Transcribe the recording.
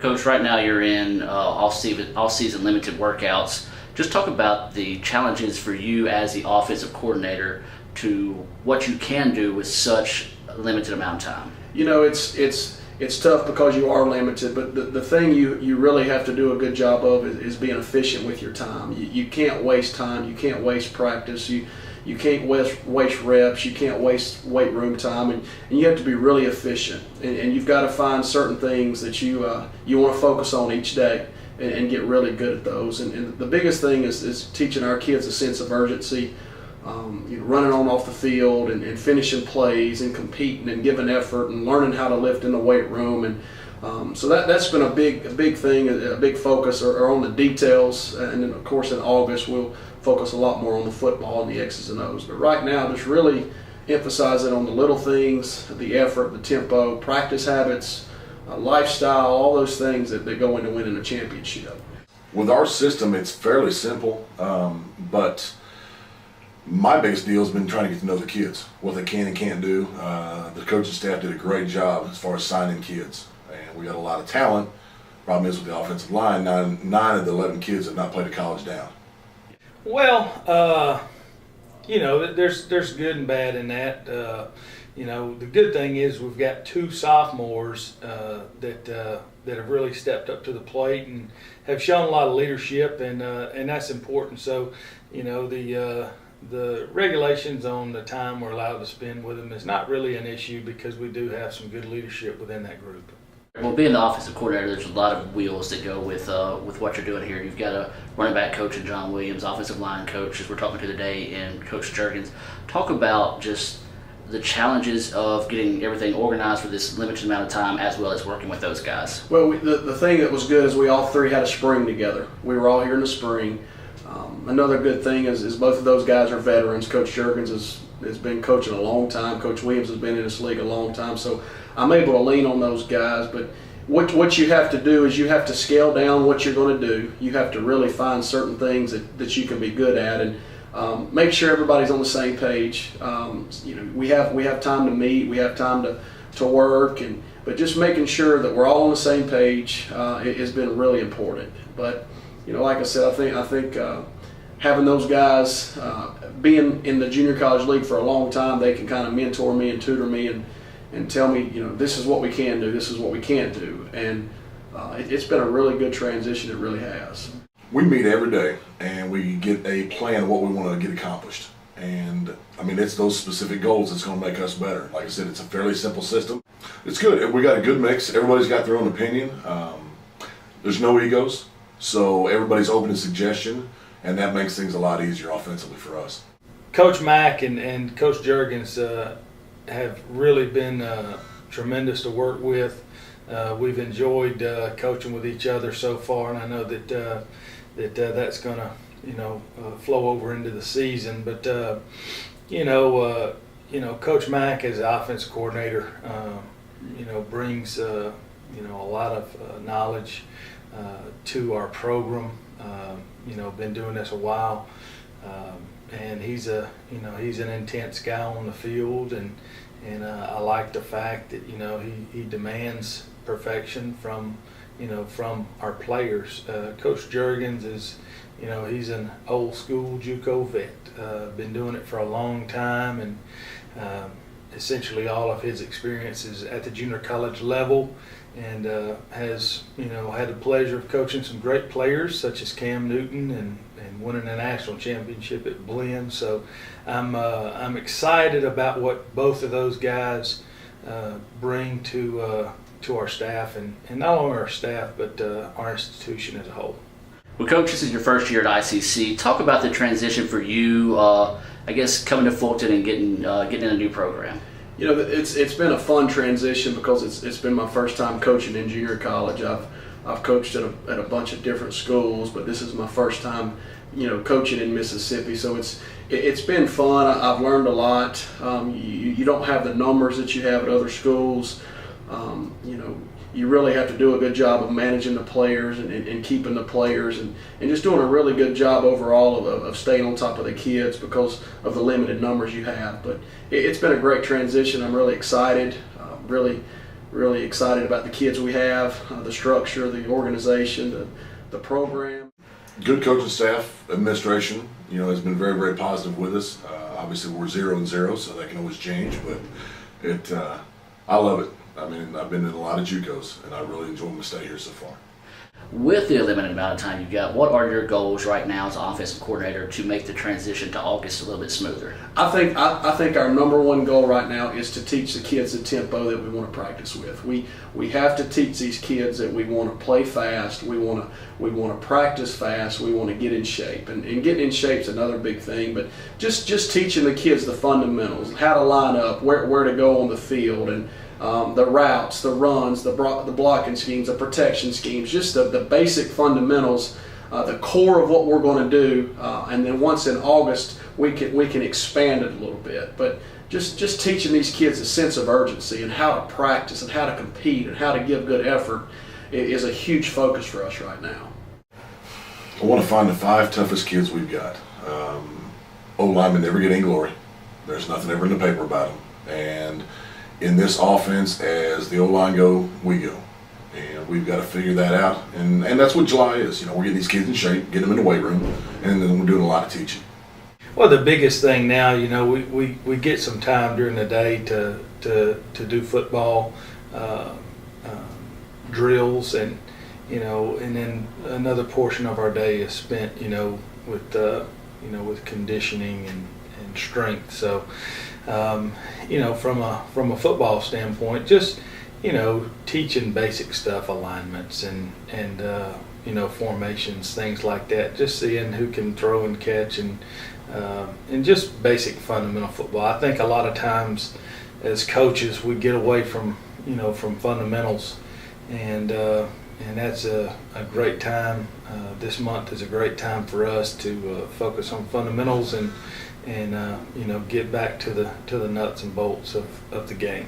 Coach, right now you're in all-season limited workouts. Just talk about the challenges for you as the offensive coordinator to what you can do with such a limited amount of time. You know, it's tough because you are limited, but the thing you really have to do a good job of is being efficient with your time. You can't waste time. You can't waste practice. You can't waste reps. You can't waste weight room time, and you have to be really efficient. And you've got to find certain things that you want to focus on each day and get really good at those. And the biggest thing is teaching our kids a sense of urgency. Running on off the field and finishing plays and competing and giving effort and learning how to lift in the weight room, and so that's been a big thing, a big focus are on the details. And then of course in August we'll focus a lot more on the football and the X's and O's. But right now just really emphasizing on the little things, the effort, the tempo, practice habits, lifestyle, all those things that go into winning a championship. With our system, it's fairly simple, but my biggest deal has been trying to get to know the kids, what they can and can't do. The coaching staff did a great job as far as signing kids, and we got a lot of talent. Problem is with the offensive line, nine of the 11 kids have not played a college down. Well, there's good and bad in that. The good thing is we've got two sophomores that have really stepped up to the plate and have shown a lot of leadership, and that's important. So, the regulations on the time we're allowed to spend with them is not really an issue because we do have some good leadership within that group. Well, being the offensive coordinator, there's a lot of wheels that go with what you're doing here. You've got a running back coach in John Williams, offensive line coach, as we're talking to today, and Coach Juergens. Talk about just the challenges of getting everything organized for this limited amount of time, as well as working with those guys. Well, the thing that was good is we all three had a spring together. We were all here in the spring. Another good thing is both of those guys are veterans. Coach Juergens has been coaching a long time. Coach Williams has been in this league a long time. So I'm able to lean on those guys. But what you have to do is you have to scale down what you're going to do. You have to really find certain things that you can be good at, and make sure everybody's on the same page. We have time to meet. We have time to work, but just making sure that we're all on the same page has been really important. But like I said, I think having those guys being in the junior college league for a long time, they can kind of mentor me and tutor me and tell me, this is what we can do, this is what we can't do. And it's been a really good transition, it really has. We meet every day and we get a plan of what we want to get accomplished. And it's those specific goals that's going to make us better. Like I said, it's a fairly simple system. It's good. We got a good mix. Everybody's got their own opinion. There's no egos. So everybody's open to suggestion, and that makes things a lot easier offensively for us. Coach Mack and Coach Juergens have really been tremendous to work with. We've enjoyed coaching with each other so far, and I know that's going to flow over into the season. But Coach Mack as the offensive coordinator, brings a lot of knowledge to our program. Been doing this a while, and he's an intense guy on the field, and I like the fact that he demands perfection from our players. Coach Juergens is he's an old school JUCO vet, been doing it for a long time, and essentially all of his experiences at the junior college level, and has had the pleasure of coaching some great players such as Cam Newton and winning a national championship at Blinn. So I'm excited about what both of those guys bring to our staff, and not only our staff but our institution as a whole. Well, Coach, this is your first year at ICC. Talk about the transition for you, coming to Fulton and getting in a new program. It's been a fun transition because it's been my first time coaching in junior college. I've coached at a bunch of different schools, but this is my first time, coaching in Mississippi. So it's been fun. I've learned a lot. You don't have the numbers that you have at other schools. You really have to do a good job of managing the players and keeping the players and just doing a really good job overall of staying on top of the kids because of the limited numbers you have. But it's been a great transition. I'm really excited. Really really excited about the kids we have, the structure, the organization, the program. Good coaching staff, administration, has been very, very positive with us. Obviously, we're 0-0, so that can always change, but I love it. I mean, I've been in a lot of JUCOs, and I really enjoy my stay here so far. With the limited amount of time you've got, what are your goals right now as offensive coordinator to make the transition to August a little bit smoother? I think our number one goal right now is to teach the kids the tempo that we want to practice with. We have to teach these kids that we want to play fast, we want to practice fast, we want to get in shape, and getting in shape is another big thing. But just teaching the kids the fundamentals, how to line up, where to go on the field, and the routes, the runs, the blocking schemes, the protection schemes, just the basic fundamentals, the core of what we're going to do, and then once in August we can expand it a little bit. But just teaching these kids a sense of urgency and how to practice and how to compete and how to give good effort is a huge focus for us right now. I want to find the 5 toughest kids we've got. O-linemen never get any glory. There's nothing ever in the paper about them. And in this offense, as the O-line go, we go. And we've got to figure that out. And that's what July is. We're getting these kids in shape, getting them in the weight room, and then we're doing a lot of teaching. Well, the biggest thing now, we get some time during the day to do football drills, and and then another portion of our day is spent, with conditioning and strength. So, from a football standpoint, just teaching basic stuff, alignments and formations, things like that. Just seeing who can throw and catch, and just basic fundamental football. I think a lot of times as coaches we get away from from fundamentals, and that's a great time. This month is a great time for us to focus on fundamentals and get back to the nuts and bolts of the game.